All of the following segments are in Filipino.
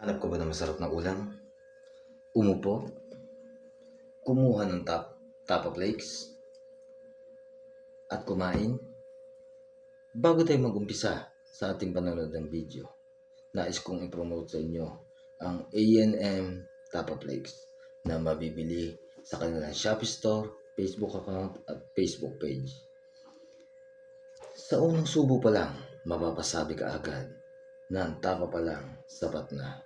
Hanap ko ba ng masarap na ulam? Umupo? Kumuha ng tapa flakes? At kumain? Bago tayo mag-umpisa sa ating panonood ng video, nais kong i-promote sa inyo ang A&M Tapa Flakes na mabibili sa kanilang Shopee Store, Facebook account at Facebook page. Sa unang subo pa lang, mapapasabi ka agad na ang tapa pa lang sapat na.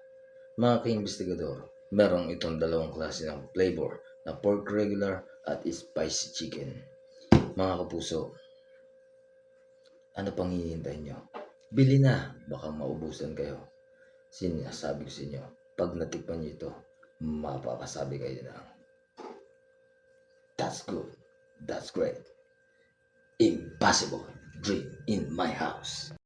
Mga ka-investigador, merong itong dalawang klase ng flavor na pork regular at spicy chicken. Mga kapuso, ano pang hinihintay nyo? Bili na, baka maubusan kayo. Sinasabi ko sa inyo, pag natikpan nyo ito, mapapasabi kayo na, that's good, that's great, impossible dream in my house.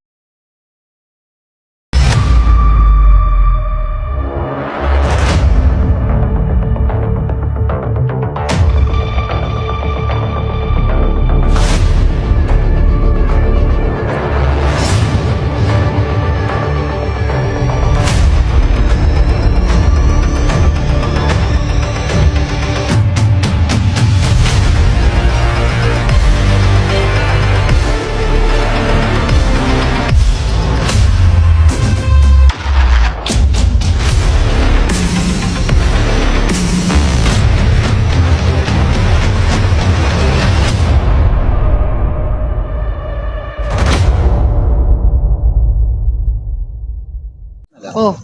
Oh,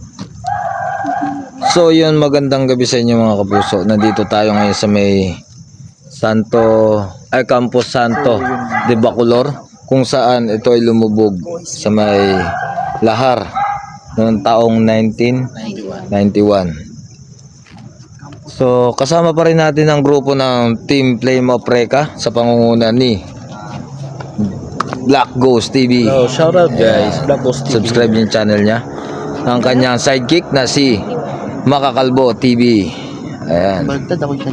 So yun, magandang gabi sa inyo mga kapuso. Nandito tayo ngayon sa may Campus Santo de Bacolor, kung saan ito ay lumubog sa may lahar noong taong 1991. So kasama pa rin natin ang grupo ng Team Flame of Reka sa pangunguna ni Black Ghost TV. oh, shout out guys, Black Ghost TV. Subscribe yung channel niya. Ang kanyang sidekick na si Makakalbo TV. Ayan. Baliktad ako dyan.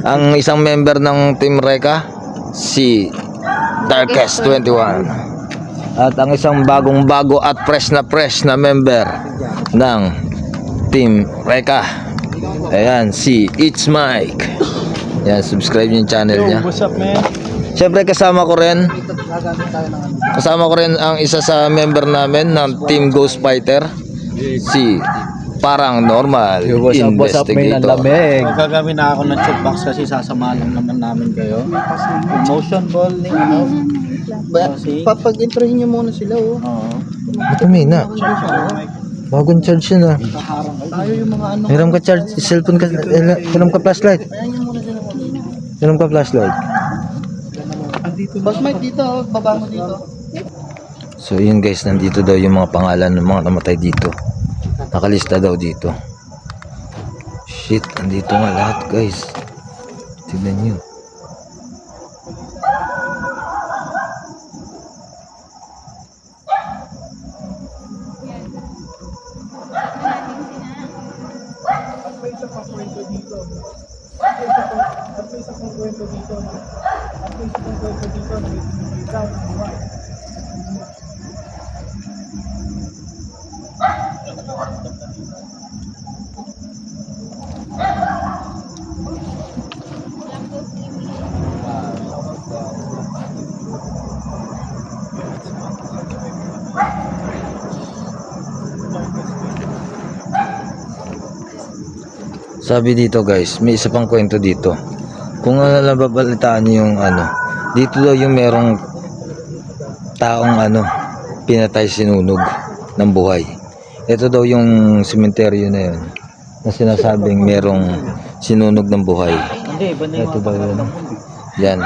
Ang isang member ng Team Reka, si Darkest 21. At ang isang bagong-bago at fresh na member ng Team Reka, ayan, si It's Mike. Ayan, subscribe yung channel niya. What's up, man? Siyempre kasama ko rin ang isa sa member namin ng Team Ghost Fighter, si Parang Normal Investigator. Magagamit na ako ng chop box kasi sasama lang naman namin kayo. Emotion ball ni ano. Papag-introhin nyo muna sila, oh. Oo. Ito na. Bagong charge yun ah. Tayo yung mga ano. Hiram ka charge, cellphone ka, hiram ka flashlight. Ayan nyo muna sila muna. Hiram ka flashlight. Boss Mike dito, oh. Baba mo dito. So yun guys, nandito daw yung mga pangalan ng mga namatay dito. Nakalista daw dito. Shit, nandito nga lahat guys. Tignan nyo. Sabi dito guys, may isa pang kwento dito. Kung nababalitaan niyo yung ano, dito daw yung merong taong ano, pinatay sinunog ng buhay. Ito daw yung sementeryo na yun, na sinasabing merong sinunog ng buhay. Hindi, iba na yung Ito daw yun. mga Yan.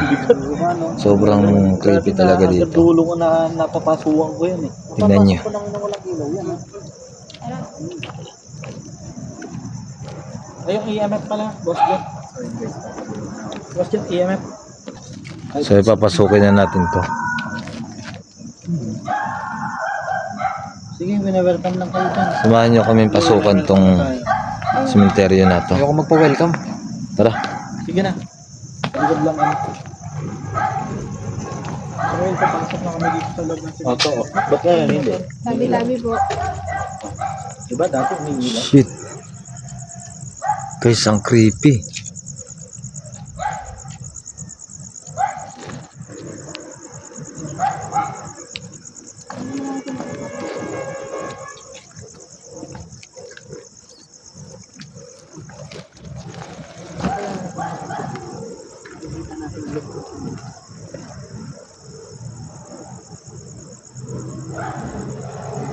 Sobrang creepy talaga dito. Dulo ko na napapasuwang ko yan eh. Tignan nyo. Napapasok ko lang na walang ilaw yan, ha? Ay, yung EMF pala, boss John. Boss John, EMF. So ipapasukin na natin to. Sige, welcome lang kayo dyan. Samahan nyo kami pasukan tong sementeryo na to. Ayoko magpa-welcome. Tara. Sige na. Ligod lang kami. So, papasok na kami dito sa loob ng Oto. Ba't kaya hindi? Sabi-sabi po. Diba dati may ilaw? Shit. Guys, ang creepy.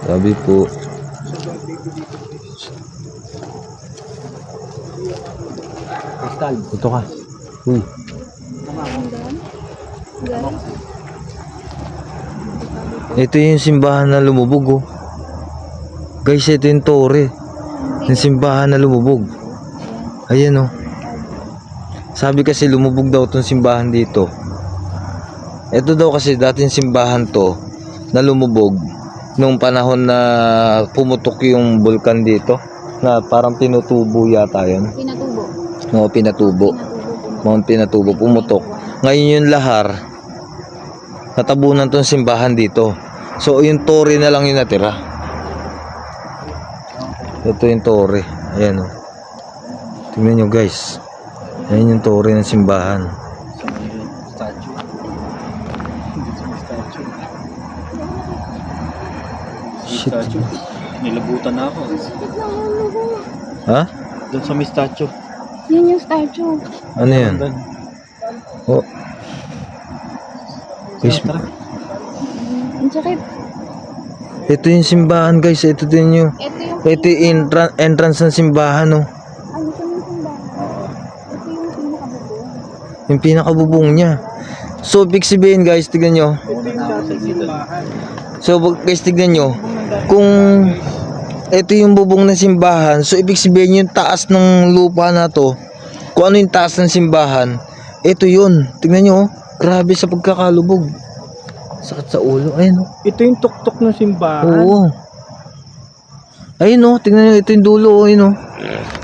Sabi po, Crystal. ito ka. Uy, ito yung simbahan na lumubog, oh. Guys, ito yung tore. Yung simbahan na lumubog. Ayan, oh. Sabi kasi lumubog daw tong simbahan dito. Ito daw kasi dating simbahan to na lumubog nung panahon na pumutok yung bulkan dito, na parang pinutubo yata yun. Pinatubo. Oo, pinatubo. Mount Pinatubo, pumutok. Ngayon yung lahar, natabunan tong simbahan dito. So yung tore na lang yung natira. Ito yung tore. Ayan, oh. Tingnan nyo, guys. Ayan yung tore ng simbahan. Statue. Statue. Shit. Statue. Nilabutan na ako. Ha? Doon sa may statue. Yan yung statue. Ano yan? Doon. Oh. Guys, Tara. Ang sakit. ito yung simbahan, guys. Ito din yung Ito yung entrance ng simbahan, oh. ano sa yung simbahan? Ito yung pinakabubong. Yung pinakabubong niya. So, big sabihin, guys, tignan nyo. Ito yung dating simbahan. So, guys, tignan nyo. Kung ito yung bubong ng simbahan, so ibig sabihin yung taas ng lupa na to, kung ano yung taas ng simbahan, ito yun. Tignan nyo, oh. Grabe sa pagkakalubog. Sakit sa ulo. Ayun, oh. Ito yung tuktok ng simbahan. Oo. Ayun, oh. Tignan nyo, ito yung dulo, oh. Ayun, oh.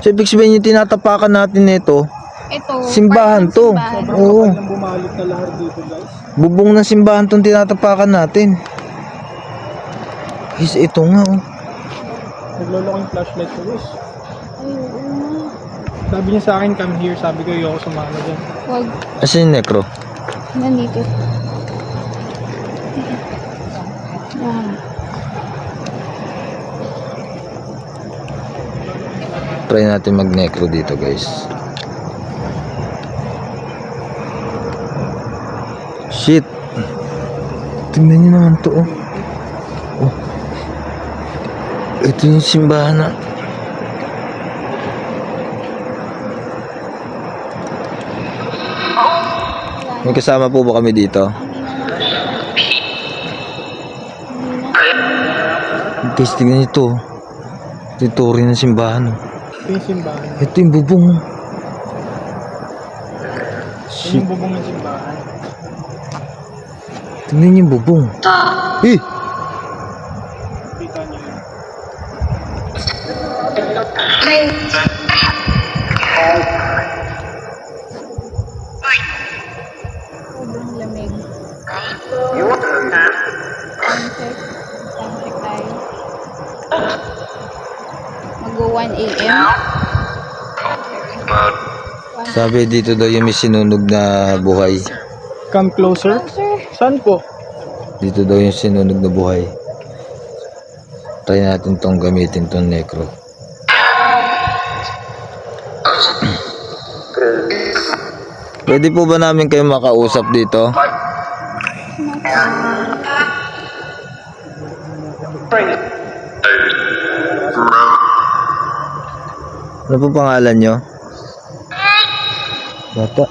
So, ibig sabihin yung tinatapakan natin nito, Ito. simbahan part ng to. simbahan. Oo. Kapag nang bumalot na lahar dito, guys. Bubong ng simbahan tong tinatapakan natin. Guys, ito nga, oh. Nagloloko yung flashlight ko, guys. Ay, oo nga. Sabi niya sa akin, come here. Sabi ko, ayoko sumama dyan. Wag. Asan yung necro? Nandito. Yan. Try natin mag-necro dito, guys. Shit. Tingnan nyo naman to, oh. Oh. Ito yung simbahan na. May kasama po ba kami dito? Guys, tingnan nyo to. Ito yung tore ng simbahan, oh. Ito yung simbahan. Ito yung bubong, oh. Ito yung bubong ng simbahan. Tingnan niyo yung bubong. Eh! Kita niyo yun. Sobrang lamig. Sunset. Sunset tayo. Mag-go 1 a.m. Sabi dito daw yung may sinunog na buhay. Come closer. Closer. Saan po? Dito daw yung sinunog na buhay. Try natin tong gamitin tong necro. Pwede po ba namin kayo makausap dito? Ano po pangalan nyo? Bata.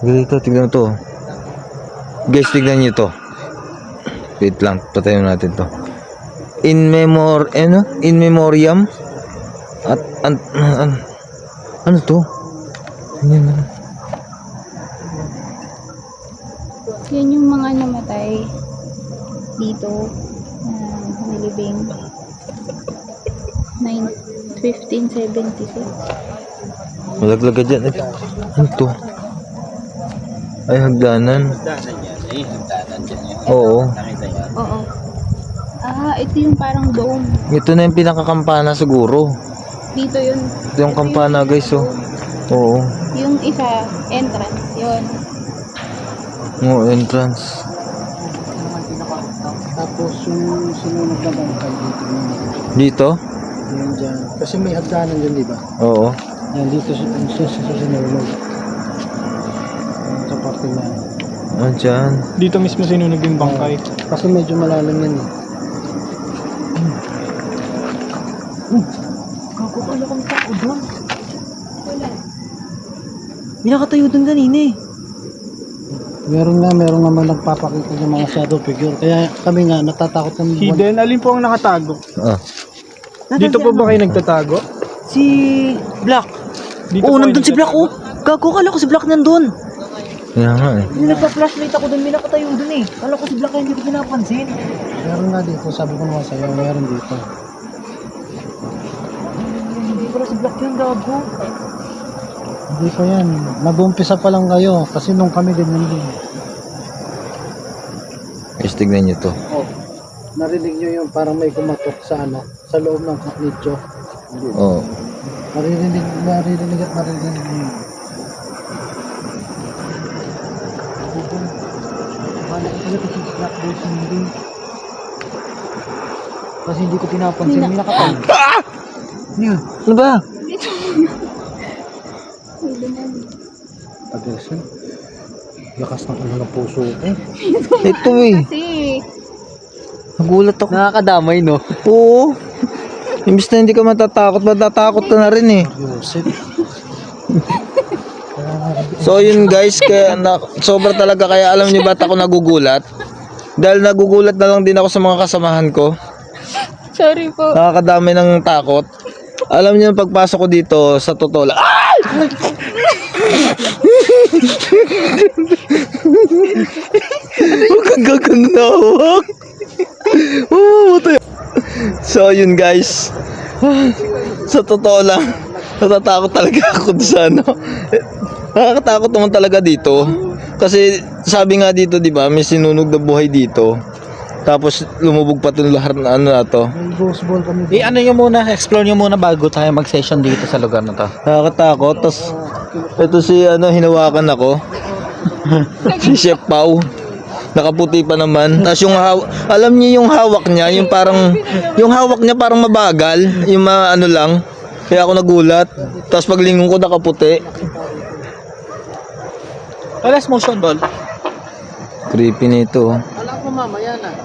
Dito, tignan mo to. Guys, tignan nyo to. Wait lang, patayin natin to. In memoriam. At, ano to? Tingnan mo. Yan yung mga namatay dito na nilibing 1576. Malaglag ka dyan. Ano to? Ay, hagdanan. Hagdanan yan. Hagdanan dyan yan. Oo. Nakita yan. Oo. Ah, ito yung parang dome. Ito na yung pinakakampana siguro. Dito yun. Ito yung kampana guys, oh. Oo. Yung isa, entrance. Yun. Oo, entrance. Tapos yung sinunod na bangkay dito. Dito? Yan dyan. Kasi may hagdanan dyan, di ba? Oo. Yan, dito sa sinunod. Sa parte na yan. Ah, dyan. Dito mismo sinunog yung bangkay. Kasi medyo malalim yan eh. Kako, ano kang tao doon? Wala. May nakatayo doon kanina eh. Meron naman nagpapakita ng mga shadow figure. Kaya kami nga natatakot ng Hidden, alin po ang nakatago? Ah. Dito po ba kayo nagtatago? Si Black. Dito Oo, po kayo nandun si Black, oh. Gago, kala ko si Black nandun. Kaya nga eh. Hindi nagpa-flashlight ako dun, may nakatayo dun eh. Kala ko si Black kaya hindi ko pinapansin. Meron nga dito, sabi ko naman sa'yo, meron dito. Hindi pala si Black yun, gago. Hindi pa yan. Nag-umpisa pa lang kayo kasi nung kami ganyan din. Guys, tignan nyo to. Oh, narinig nyo yung parang may kumatok sa ano, sa loob ng nicho. Oo. Maririnig at maririnig nyo. Kala ko pala si Black boys hindi. Kasi hindi ko pinapansin, may nakatayo. Ano yun? Ano ba? Aggression. Lakas ng ano ng puso ko. Ito eh. Kasi, Nagulat ako. Nakakadamay, no? Oo. Imbis na hindi ka matatakot ka na rin eh. Yusip. So yun guys, kaya sobra talaga, kaya alam niyo ba't ako nagugulat? Dahil nagugulat na lang din ako sa mga kasamahan ko. sorry po. Nakakadami ng takot. Alam niyo pagpasok ko dito, sa totoo lang. Ay! Huwag kang gaganawak. So yun guys, sa totoo lang, natatakot talaga ako sa ano. Nakakatakot naman talaga dito. Kasi sabi nga dito, di ba, may sinunog na buhay dito. Tapos lumubog pa itong lugar na ano na to. May ghost ball kami. Ano nyo muna, explore nyo muna bago tayo mag-session dito sa lugar na to. Nakakatakot. Tapos ito si ano, hinawakan ako. Si Chef Pau. Nakaputi pa naman. Tapos yung alam niyo yung hawak niya, yung hawak niya parang mabagal, yung ano lang. Kaya ako nagulat. Tapos paglingon ko nakaputi. Alas motion ball. Creepy nito. Alam ko mamaya na.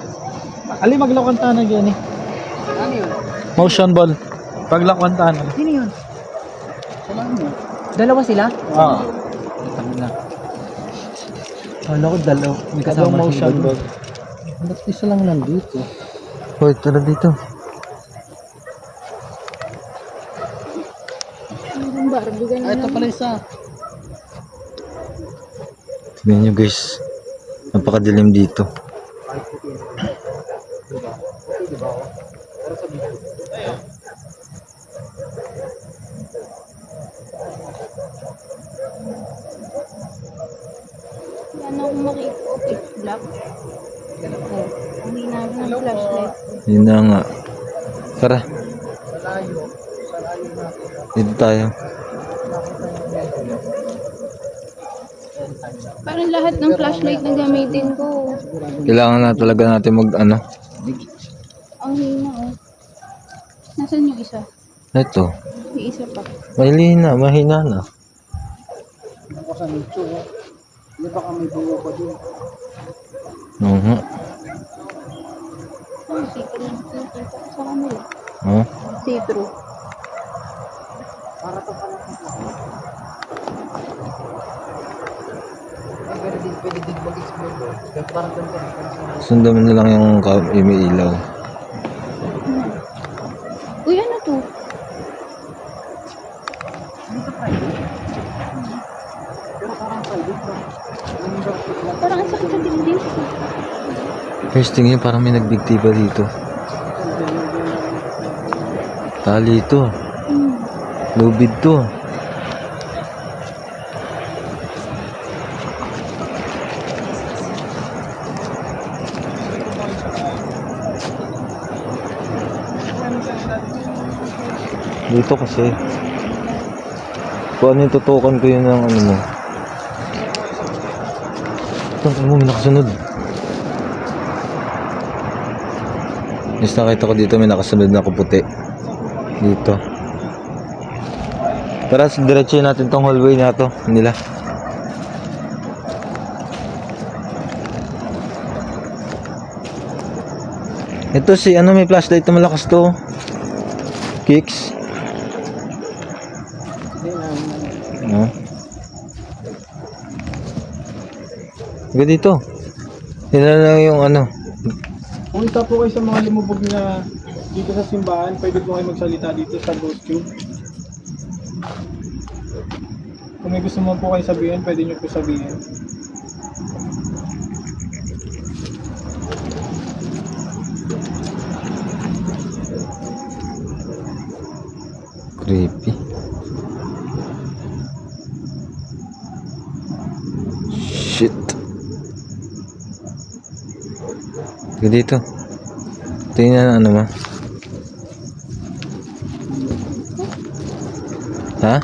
Ali maglakwan tanag yan eh. Ano yun? Motion ball. Paglakwan tanag. Sino yun? Salam mo. Dalawa sila? Oo. Kala ko dalawa. May Kasama kasama motion ball. Ba't isa lang nandito? Hoy, tara dito. Yung Barbie, ganyan Ito pala isa. Tignan nyo guys. Napakadilim dito. Yan ako makita. Okay, black. Oh, ang hina ng flashlight. Yun na nga. Tara. Dito tayo. Parang lahat ng flashlight na gamitin ko. Kailangan na talaga natin mag ano. Ang hina, oh. Nasaan yung isa? Ito. Yung isa pa. Mahina na. Ako sa nicho. Hindi ba kami bungo pa din? Oo nga. Oh, see-through. Nakita ko sa kanila. Oh. See-through. Para to pala. Pwede din mag-explore. Parang ganyan. Sundan mo na lang yung ilaw. Uy, ano to? Parang ang sakit sa dibdib. Guys, tingin parang may nagbigtiba dito. Tali ito. Lubid to. Dito kasi. Kung ano yung tutukan ko yun ng ano mo. Ito, mo, may nakasunod. Yes, nakita ko dito may nakasunod na puti. Dito. Tara, diretso natin tong hallway na to nila. Ito si ano, may flashlight na malakas to. Kicks. No. Ga dito. Yan na lang yung ano. Punta po kayo sa mga lumubog na dito sa simbahan, pwede po kayo magsalita dito sa ghost tube. Kung may gusto mo po kayo sabihin, pwede nyo po sabihin. Creepy. Shit. Ga dito. Tingnan ano mo. Ha?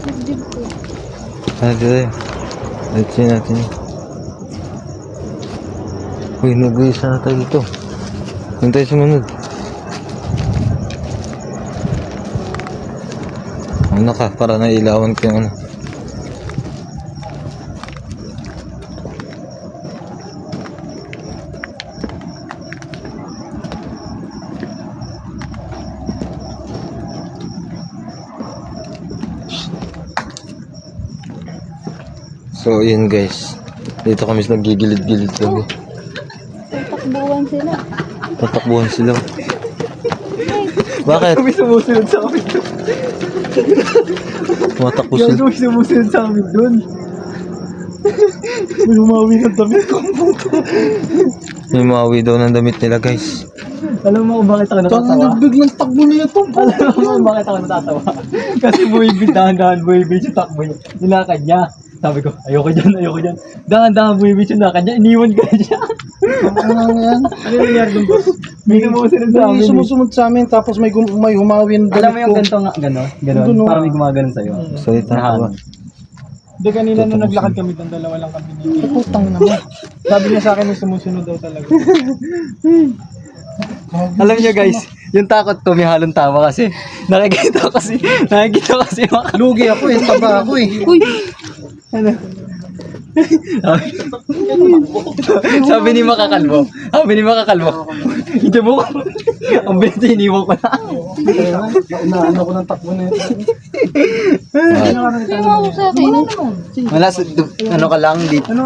Dibdib ko. Dito. Dito natin. Uy, nag-uisa na tayo dito. Kung tayo sumunod. Ano ka? Para nailawan ko yung ano. So, yun guys. Dito kami nagigilid-gilid kami. Tatakbuhan sila. Tatakbuhan sila. Bakit? Kami sumusunod sa amin doon. Tumatakbo Yung sila. kami sumusunod sa amin doon. May umawi ng damit ko. May mawi daw ng damit nila guys. Alam mo kung bakit ako natatawa? Biglang takbo niya ito. Alam mo kung bakit ako natatawa? Kasi buwibig, dahan-dahan buwibig yung takbo niya. Nilakad niya. Sabi ko, ayoko dyan. Dahan-dahan buwibig yung lakad niya. Iniwan ko na siya. Ano yan? Ano yung nangyari doon, boss? May sumusunod sa May amin. sumusunod sa amin tapos may humawin Alam mo yung ganito nga, gano'n? Doon, Parang may gumagano'n sa'yo. Salita ka ba? Hindi, kanina nung naglakad kami doon, dalawa lang kami ni putang naman. Sabi niya sa akin, may sumusunod daw talaga. Alam niyo guys, yung takot ko may halong tawa kasi nakikita kasi Lugi ako eh, taba ako eh. Uy! sabi ni Makakalbo, hindi mo ko, ang bilis iniwan ko na. Naano ko ng takbo na ito. May mawag sa akin. Wala, ano ka lang,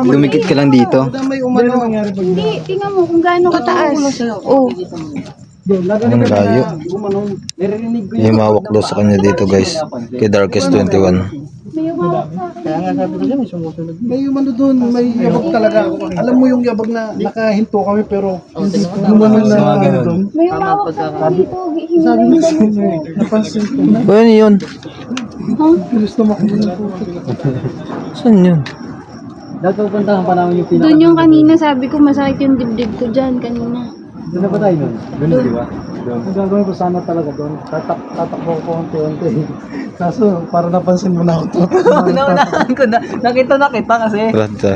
lumikit ka lang dito. May Ano umano. nangyari pag Hindi, tingnan mo kung gaano kataas. Oh. Ang layo. May mawak daw sa kanya dito guys. Kay Darkest 21. May umawag sa akin. Kaya nga sabi ko dyan, may sumusunod. May umano doon, may yabag talaga. Alam mo yung yabag na nakahinto kami pero hindi umano na doon. May umawag sa akin dito. Sabi Hingi mo ng damit. napansin ko. O ano yun? Ha? Bilis na makuha po. Saan yun? Dahil pupuntahan pa namin yung Doon yung kanina sabi ko masakit yung dibdib ko dyan kanina. Doon na ba tayo nun? Doon, di ba? Ang gagawin ko sana talaga doon. Tatakbo ko unti-unti. Kaso, para napansin mo na ako. Naunahan ko na. Nakita kasi. Rada.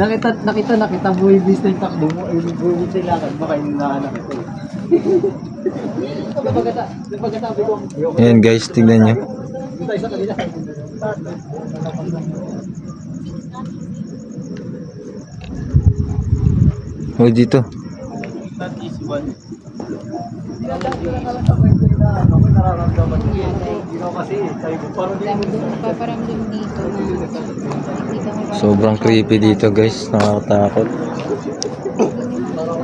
Nakita. Buwibis na yung takbo mo. Ay, buwibis na yung lakad mo. Kaya nunaanak ito. Pagkatabi ko. Ayan guys, tignan nyo. Doon tayo sa kanila. O dito. That is one. Paparamdam dito na nakikita ko ba? Sobrang creepy dito guys. Nakakatakot.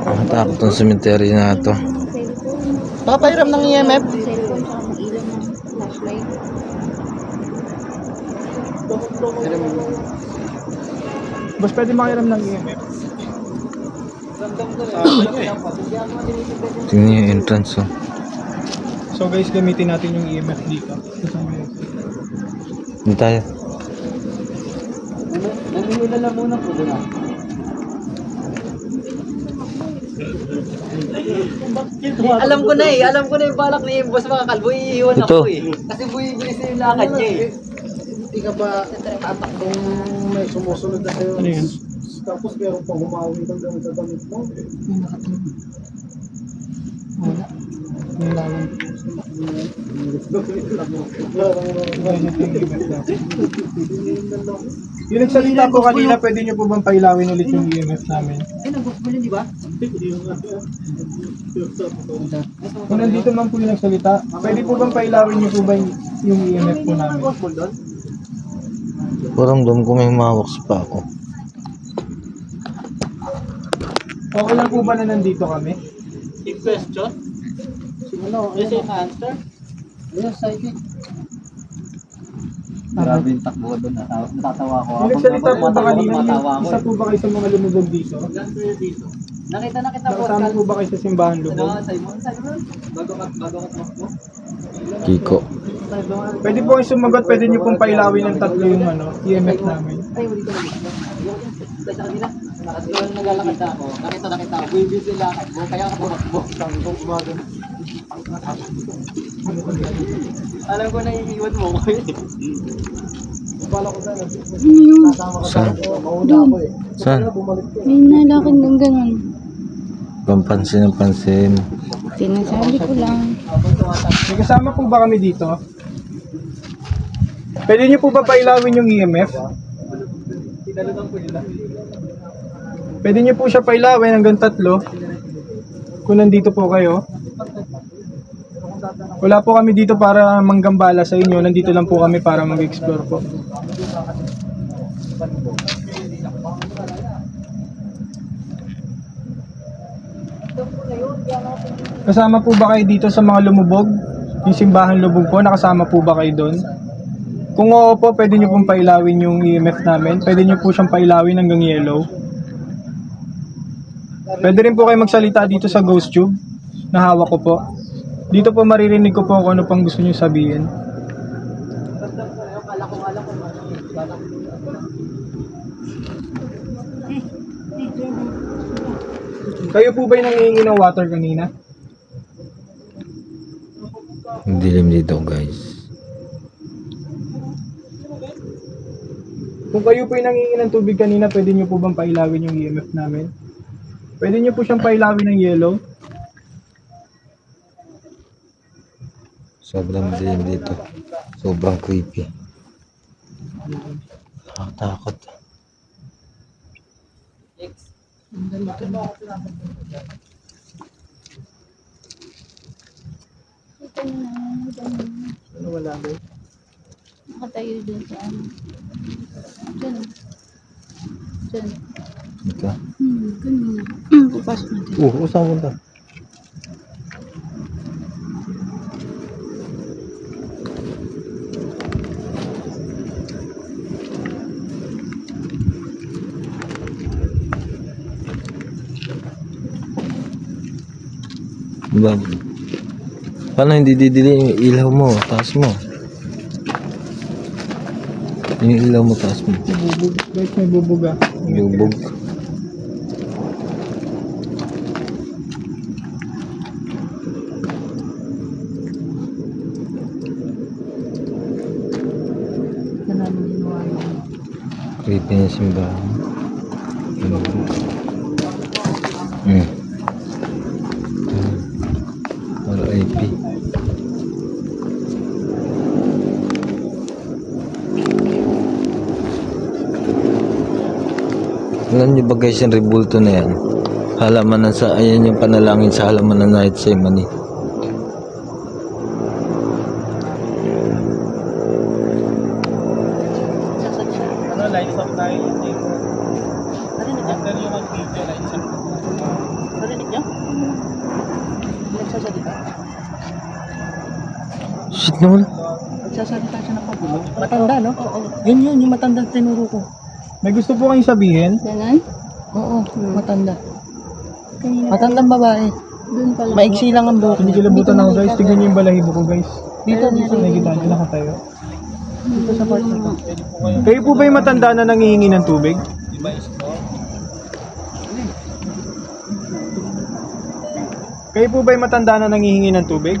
Nakakatakot ang cemetery na to. Cellphone. Papairam ng EMF. Cellphone tsaka mag-ilaw ng flashlight. Boss, pwede makiram ng EMF. Tingnan nyo yung entrance oh. So guys, gamitin natin yung EMF dito. Hindi tayo. Nanginila na muna po doon. Alam ko na yung balak ni boss mga kalbo, iiwan Ito. ako eh. Kasi bumibilis na yung lakad niya eh. Hindi ka ba tatakbong may sumusunod na sa'yo? Ano yun? Tapos meron pang humawi kang gano'n sa damit mo. Yung nagsalita po kanina, pwede nyo po bang pailawin ulit yung EMF namin? Di ba? Kung nandito man po yung nagsalita, pwede po bang pailawin nyo po ba yung EMF po namin? Parang dum ko may mawaks pa ako. Okay lang po ba na nandito kami? Question? Ano? Is it answer? Yes, psychic. Grabe yung takbo doon. Natatawa ko. Yung nagsalita po ba kanina, Natatawa ko isa po ba kayo sa mga lumubog dito? Nakita na kita boss. Nakasama po ba kayo sa simbahan lubog? Simon? Bago ka takbo? Kiko. Pwede po kayo sumagot, pwede nyo pong pailawin ng tatlo yung EMF namin. Ay, hindi ko na. Kasi kanina, naglalakad na ako. Nakita ako. Buibis yung lakad mo. Kaya ako tumakbo. Alam ko na iiwan mo ko eh. Saan? Mauna ako eh. Saan? May nalakad ng ganun. Pampansin ang pansin. Sinasabi ko lang. May kasama po ba kami dito? Pwede nyo po ba pailawin yung EMF? Pwede nyo po siya pailawin hanggang 3 kung nandito po kayo. Wala po kami dito para manggambala sa inyo. Nandito lang po kami para mag-explore po. Kasama po ba kayo dito sa mga lumubog? Yung simbahan lubog po, nakasama po ba kayo doon? Kung oo po, pwede nyo pong pailawin yung EMF namin. Pwede nyo po siyang pailawin hanggang yellow. Pwede rin po kayo magsalita dito sa ghost tube na hawak ko po. Dito po maririnig ko po kung ano pang gusto nyo sabihin. Kayo po ba yung nangihingi ng water kanina? Ang dilim dito guys. Kung kayo po yung nangihingi ng tubig kanina, pwede nyo po bang pailawin yung EMF namin? Pwede nyo po siyang pailawin ng yellow? Sobrang dilim dito. Sobrang creepy. Nakakatakot. Ito na lang. Ano wala ba? Nakatayo dun sa ano. Diyan. Diyan. Ito. Ganun. Pupas natin. Usang mo to. Diba? Paano hindi didilim yung ilaw mo? Taas mo. Yung ilaw mo, taas mo. Bubog. Guys, may bubog ah. Lubog. Creepy na simbahan. RIP. Alam niyo ba guys yung rebulto na yan? Halamanan sa, ayan yung panalangin sa halamanan na Gethsemane. Ano, lights up tayo yung dito. After yung mag-video, lights up. Narinig niyo? Nagsasalita? Shit na wala. Nagsasalita siya ng pagulo. Matanda, no? Oo. Yun, yung matanda tinuro ko. May gusto po kayong sabihin? Ganun? Oo, matanda. Kanina. Matandang babae. Doon pala. Maigsi lang ang buhok. Kinikilabutan ako guys. Tignan niyo yung balahibo ko guys. Dito, dito. Nakikita niyo nakatayo. Dito sa part na to. Kayo po ba yung matanda na nangihingi ng tubig? Kayo po ba'y matanda na nangihingi ng tubig?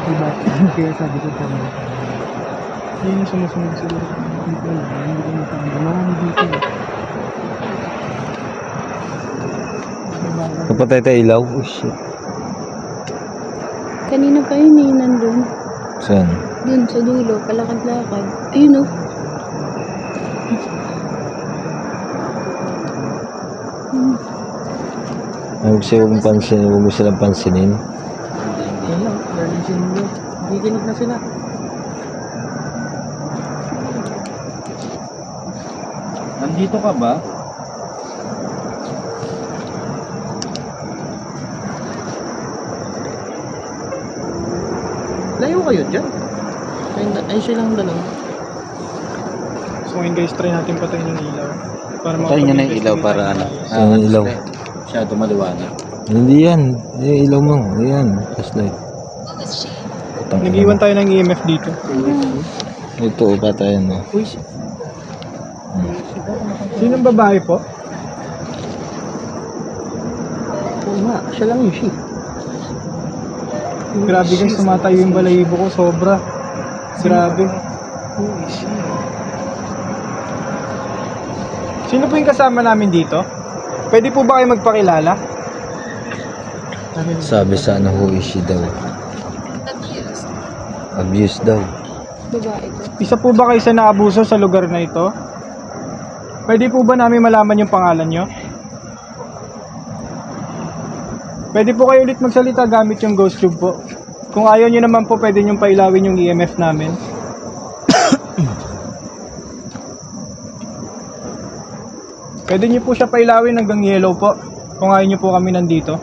Diba? Kaya sabi ko pa mga hindi na sumusunod siguro. Hindi ko alam. Hindi ko matanda. Marami dito. Napatay tayo ilaw. Oh shit. Kanina pa yun eh, nandun. Saan? Dun sa dulo, palakad-lakad. Ayun oh. Huwag mo silang pansinin. Wala. Learning sinilo. Giginig na sila. Nandito ka ba? Layo kayo dyan. Ay silang dalawa. So ngayon guys, try natin patayin yung ilaw. Para Tayo nyo na yung ilaw para ano. Saan yung ilaw? Masyado maliwanag. Hindi yan. Ilaw mo. Ayan. Flashlight. Nag-iwan tayo ng EMF dito. Ito, patayan mo. Uy, Sinong babae po? oo nga. Siya lang yung sheep. Grabe guys, tumatayo yung balahibo ko. Sobra. Grabe. Sino po yung kasama namin dito? Pwede po ba kayo magpakilala? Sabi sa ano, who is she daw? Abuse daw. Babae ko. Isa po ba kayo sa naabuso sa lugar na ito? Pwede po ba namin malaman yung pangalan nyo? Pwede po kayo ulit magsalita gamit yung ghost tube po. Kung ayaw nyo naman po, pwede nyo pailawin yung EMF namin. Pwede nyo po siya pailawin hanggang yellow po. Kung ayaw nyo po kami nandito.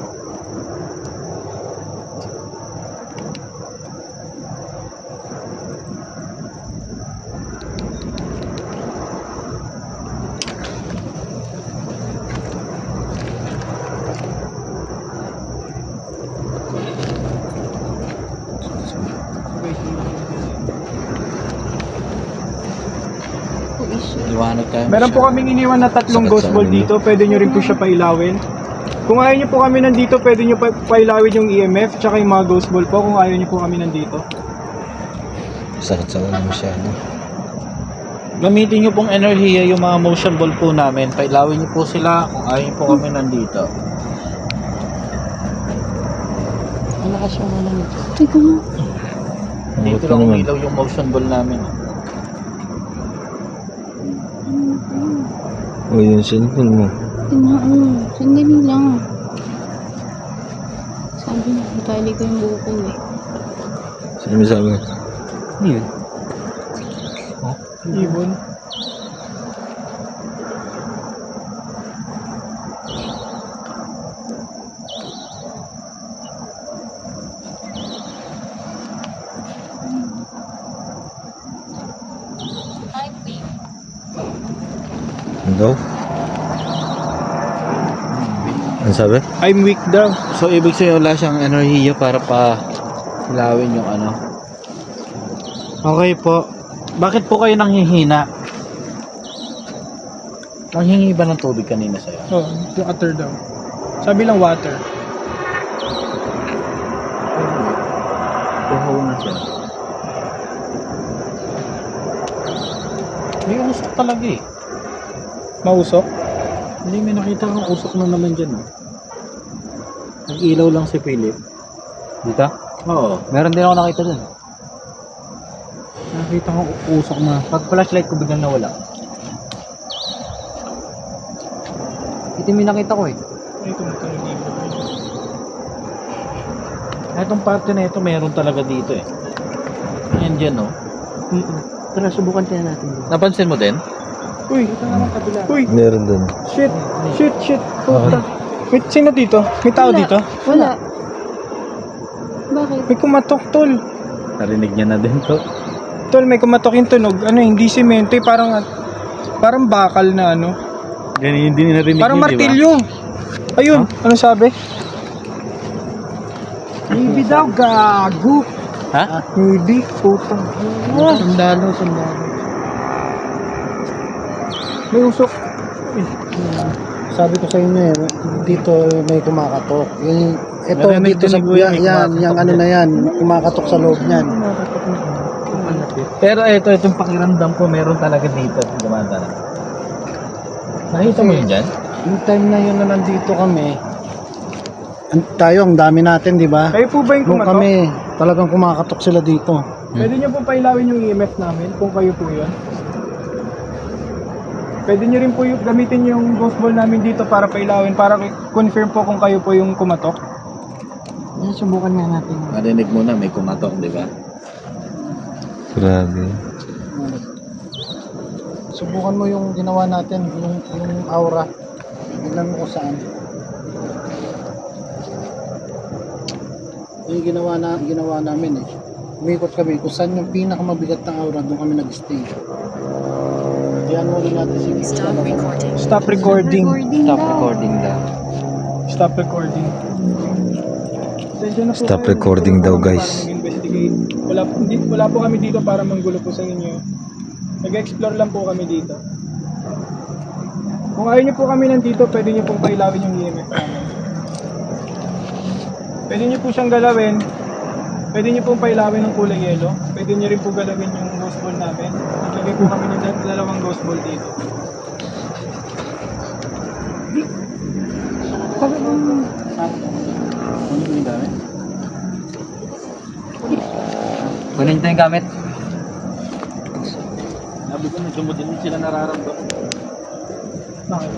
Who is she? Liwanag tayo. Meron po kaming iniwan na tatlong Sakit ghost sa ball ulo. dito. Pwede nyo rin po siya pailawin. Kung ayaw nyo po kami nandito, pwede nyo pailawin yung EMF tsaka yung mga ghost ball po kung ayaw nyo po kami nandito. Sakit sa ulo masyado. Gamitin nyo pong enerhiya yung mga motion ball po namin. Pailawin nyo po sila kung ayaw nyo po kami nandito. Malakas yung ano nito. Teka nga. Dito Bakit lang naman? umilaw yung motion ball namin. O yung cellphone mo. Tinaan. Sandali lang. Sabi niya, natali ko yung buho ko eh. Sino sabi? Yun. Ibon. Ano daw? Ano sabi? I'm weak daw. So, ibig sabihin wala siyang enerhiya para pa ilawin yung ano. Okay po. Bakit po kayo nanghihina? Nanghingi ba ng tubig kanina sa'yo? Oh, water daw. Sabi lang water. Tuhaw na siya. May usok talaga eh. Mausok. Hindi, may nakita kang usok na naman dyan. Nag-ilaw lang si Philip. Dito? Oo. Meron din ako nakita dun. Nakita ko usok na. Pag flashlight ko biglang nawala. Ito yung nakita ko eh. Ay, tumutulog dito. Itong parte na ito, meron talaga dito eh. Yan dyan, no? Tara, subukan kaya natin. Napansin mo din? Uy, uy, Meron dun. shit, puta. Wait, sino dito? May tao dito? Wala. Bakit? May kumatok, tol. Narinig niya na din to. Tol, may kumatok yung tunog. Ano, hindi semento, parang bakal na ano. Ganyan hindi narinig Parang niyo, di ba? martilyo. Ayun, ano sabi? Maybe daw, gago. Ha? Maybe, putang. Sundalo. May usok. Sabi ko sa inyo dito may kumakatok. Ito Narinig dito ko sa ni Kuya, may yan, kumakatok yung ano din. na yan, kumakatok sa loob niyan. Pero itong pakiramdam ko meron talaga dito. Dumadaan. Nakita mo yun dyan? Yung time na yun na nandito kami, ang dami natin, di ba? Kayo po ba yung Nung kumatok? kami, talagang kumakatok sila dito. Pwede niyo po pailawin yung EMF namin kung kayo po yun. Pwede niyo rin po gamitin yung ghost ball namin dito para pailawin, para confirm po kung kayo po yung kumatok. Subukan nga natin. Narinig mo na may kumatok, di ba? Grabe. Subukan mo yung ginawa natin, yung aura. Tignan mo kung saan. Yung ginawa namin Umikot kami kung saan yung pinakamabigat na aura, doon kami nag-stay. Diyan mo rin natin sige. Stop recording. Stop recording daw. Stop recording. Stop recording daw, guys. Wala po kami dito para manggulo po sa inyo. Nag-explore lang po kami dito. Kung ayaw niyo po kami nandito, pwede niyo pong pailawin yung EMF namin. Pwede niyo po siyang galawin. Pwede niyo pong pailawin ng kulay yellow. Pwede niyo rin po galawin yung ghost ball namin. Naglagay po kami ng dalawang ghost ball dito. Kunin ito yung gamit. Sabi ko, medyo mo din sila nararamdaman. Bakit?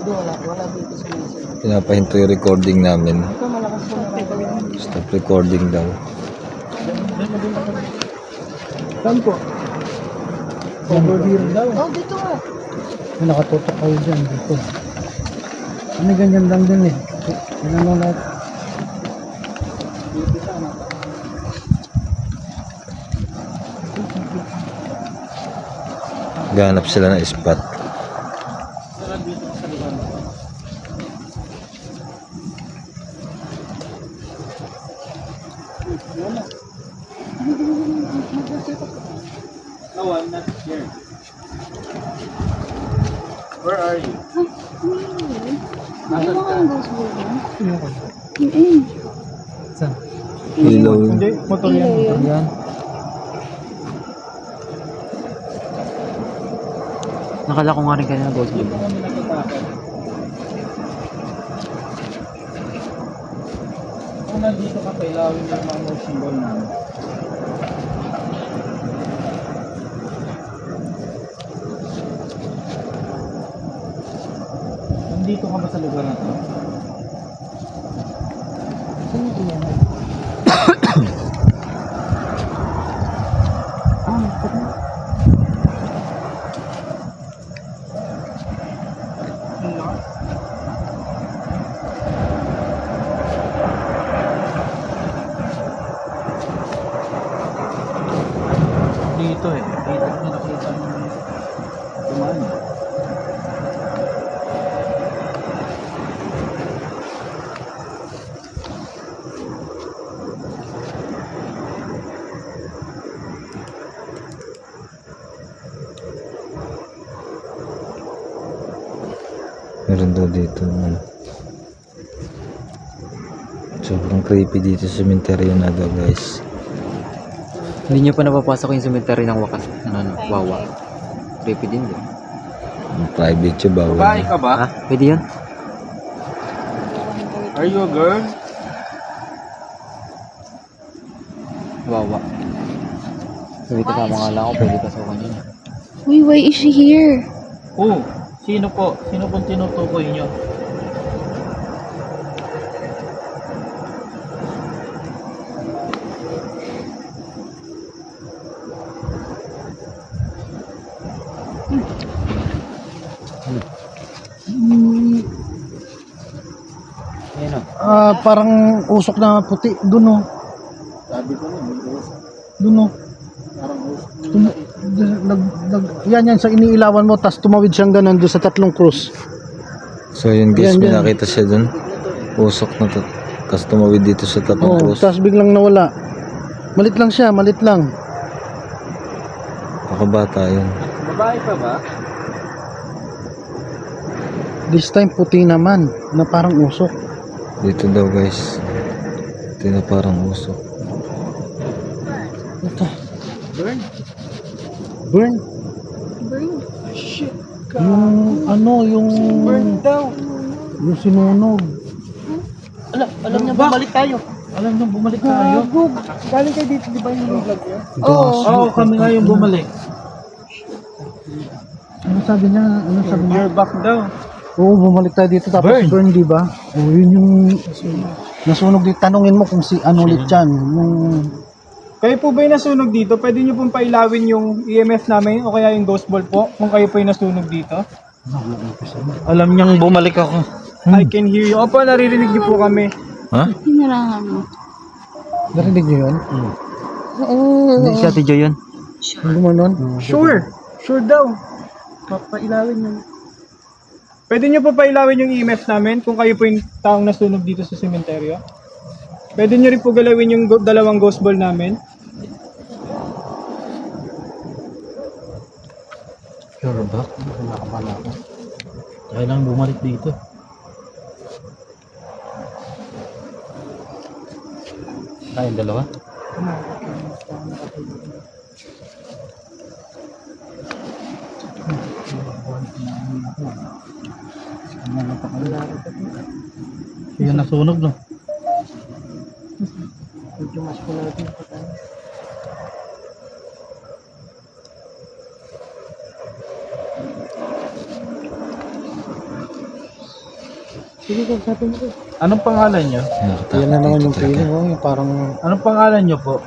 Wala dito sa mesa. Pinapahinto yung recording namin. Stop recording daw. Saan po? Over here daw. Oh, dito nga. Nakatutok kayo dyan dito. Ano ganyan lang din Yan lang lahat. Ganap sila ng spot. No, I'm not scared. Where are you? Ano ba ang ghost ball mo? Ilaw. Hindi, motor yan. Ilaw yun. Yan. Nakala ko nga rin kanina ghost ball. Kami natatakot. Kung nandito ka, pailawin yung mga motion ball namin. Nandito ka ba sa lugar na to? Dito dito ko nakita ng tumaan. Meron daw dito. Sobrang creepy dito sa cemetery na daw, guys. Hindi nyo pa napapasok yung cemetery ng wakas. Wawa. Creepy din din. Private siya, bawal. Babae ka ba? Ha? Pwede yun? Are you a girl? Wawa. Sabi ka sama nga lang ako, pwede pasukan yun. Uy, why is she here? Oh, sino po? Sino pong tinutukoy niyo? Parang usok na puti. Doon o. Doon o. Yan sa iniilawan mo, tas tumawid siyang ganun doon sa tatlong krus. So yun guys, Yan, may yan. nakita siya dun. Usok na to. Tapos tumawid dito sa tapang Oo, cross. tas biglang nawala. Malit lang siya, malit lang. Pakabata yun. Babae pa ba? This time puti naman, na parang usok. Dito daw guys. Ito na parang usok. Burn. Burn. Yung ano, yung... Burn daw. Yung sinunog. Alam niya, bumalik tayo. Alam nyo, bumalik tayo. Galing kayo dito, di ba yung vlog niya? Oo, kami nga yung bumalik. Ano sabi niya? Ano sabi niya? You're back daw. Oo, bumalik tayo dito tapos burn, di ba? Oo, yun yung nasunog dito. Tanungin mo kung si ano ulit yan. Yung... Kayo po ba yung nasunog dito? Pwede nyo pong pailawin yung EMF namin o kaya yung ghost ball po kung kayo po yung nasunog dito? Alam niyang bumalik ako. I can hear you. Opo, naririnig niyo po kami. Ha? Hinarangan mo. Narinig niyo yun? Hindi siya Tijo yun. Yung gumanon? Sure. Sure daw. Papailawin nyo. Pwede nyo po pailawin yung EMF namin kung kayo po yung taong nasunog dito sa sementeryo? Pwede nyo rin po galawin yung dalawang ghost ball namin? Sure ba? Nakakabala ako. Kailangan bumalik dito. Tayong dalawa? Yan nasunog, no? Anong pangalan nyo? Yan na naman yung feeling, oh, yung parang Anong pangalan nyo po?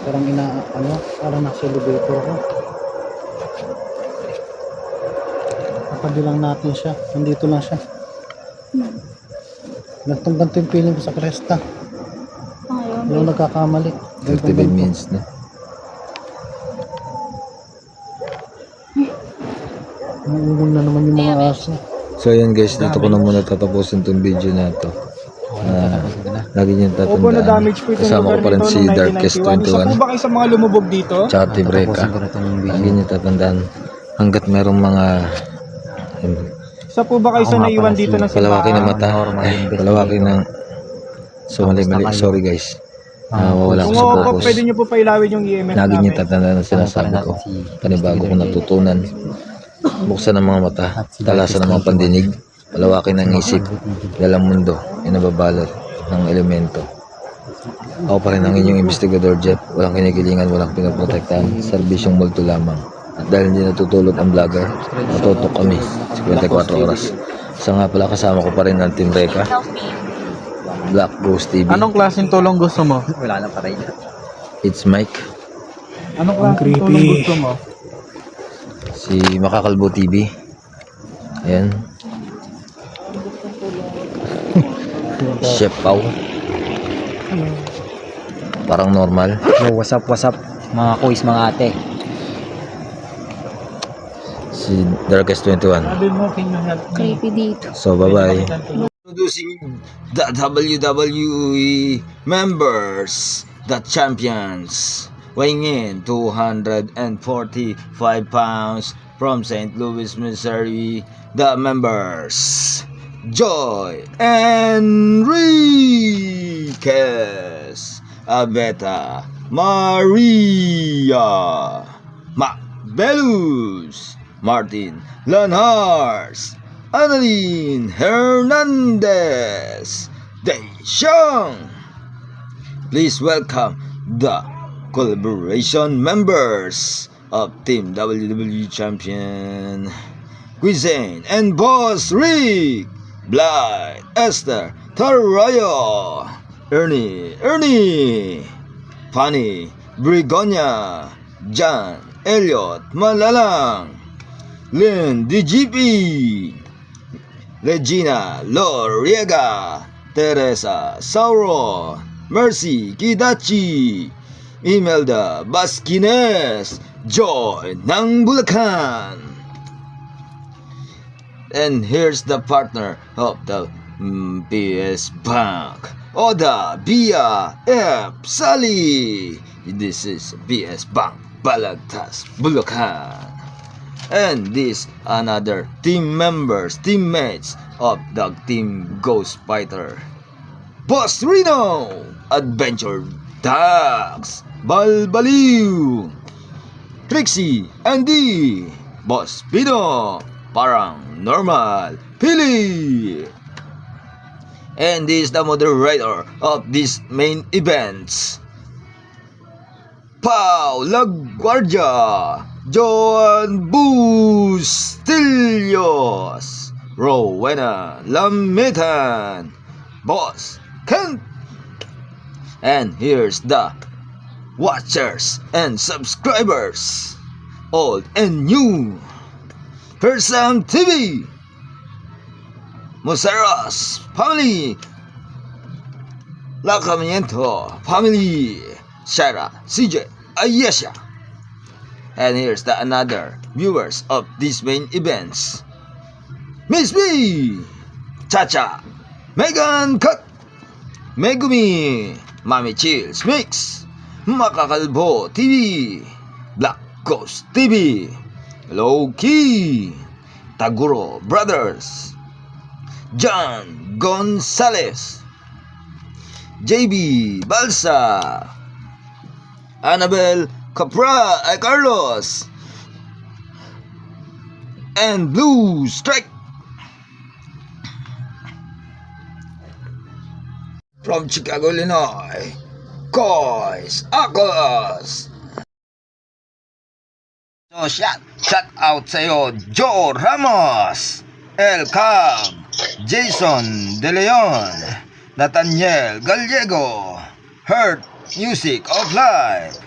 parang nasa elevator ko. Kapabilang natin siya. Nandito lang siya. Nagtungganto yung feeling ko sa Cresta. Ayun. Yung nagkakamali. 35 minutes na. Uulong na naman yung mga aso. So yun guys, dito ko na muna tatapusin tong video na to. Lagi niyo Opo, tatandaan. na-damage po itong Kasama ko lugar pa rin nito si noong Darkest 1991. Isa po 21. ba kayo sa mga lumubog dito? Tsaka Tibreka. Lagi niyo tatandaan. Hanggat merong mga Isa po ba kayo sa naiwan dito ng palawaki ng simbahan? mata, palawaki ng... So mali, sorry guys. Wala ko Kung sa opo, focus. pwede nyo po pailawin yung EMF Lagi niyo namin. tatandaan ang sinasabi ko. Panibago kong natutunan. Buksan ang mga mata, talasan ang mga pandinig, palawakin ang isip, dahil ang mundo ay nababalot ng elemento. Ako pa rin ang inyong investigador Jeff, walang kinikilingan, walang pinoprotektahan, serbisyong multo lamang. At dahil hindi natutulog ang vlogger, matutok kami sa 24 oras. Sa nga pala kasama ko pa rin ang Team Reka, Black Ghost TV, Anong klaseng tulong gusto mo? It's Mike, Anong klaseng tulong gusto mo? si Makakalbo TV. Ayan. Chef Pau. Parang normal. Yo, what's up? Mga kuis, mga ate. Si Darkest 21. Sabi mo, can you help me? Creepy dito. So bye-bye. Introducing the WWE members, the champions, weighing in 245 pounds from St. Louis, Missouri, the members, Joy Enriquez, Abeta Maria, Macbelus, Martin Lanhars, Annalyn Hernandez, Deishang. Please welcome the collaboration members of Team WWE Champion, Cuisine and Boss Rick, Blight, Esther, Tarayo, Ernie, Fanny, Brigonia, John, Elliot, Malalang, Lynn DGP, Regina Loriega, Teresa Sauro, Mercy Kidachi, Imelda Basquines, Joy ng Bulacan. And here's the partner of the PS Bank, Oda Bia F. Sally. This is PS Bank, Balagtas, Bulacan. And this another team members, teammates of the Team Ghost Fighter, Boss Reno, Adventure Dogs, Balbaliw, Trixie, Andy, Boss Pino, Parang Normal, Pili. And this is the moderator of these main events, Pau Laguardia, Joan Bustillos, Rowena Lamitan, Boss Kent. And here's the watchers and subscribers, old and new. Persam TV, Museros family, Lacamiento family, Sarah, CJ, Ayesha. And here's the another viewers of these main events, Miss B, Chacha, Megan Cut, Megumi, Mami Chills Mix, Makakalbo TV, Black Ghost TV, Low Key, Taguro Brothers, John Gonzalez, JB Balsa, Annabel Carlos, and Blue Strike. From Chicago, Illinois, Kois Akos. So shout out sa'yo, Joe Ramos, El Cab, Jason De Leon, Nathaniel Gallego, Heart Music of Life,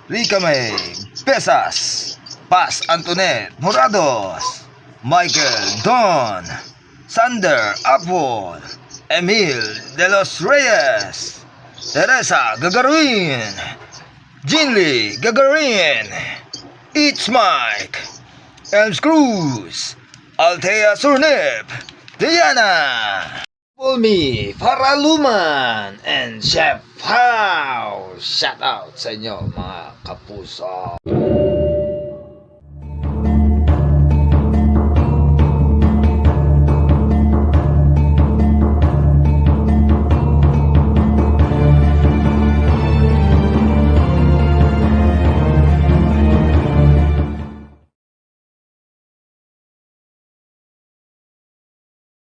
Rica May Pesas, Paz Antoinette Morados, Michael Don, Sander Apple, Emil De Los Reyes, Teresa Gagarin, Jinli Gagarin, It's Mike, Elms Cruz, Althea Surnip, Diana, Pulmi, Faraluman, and Chef House. Shout out sa inyo mga kapuso.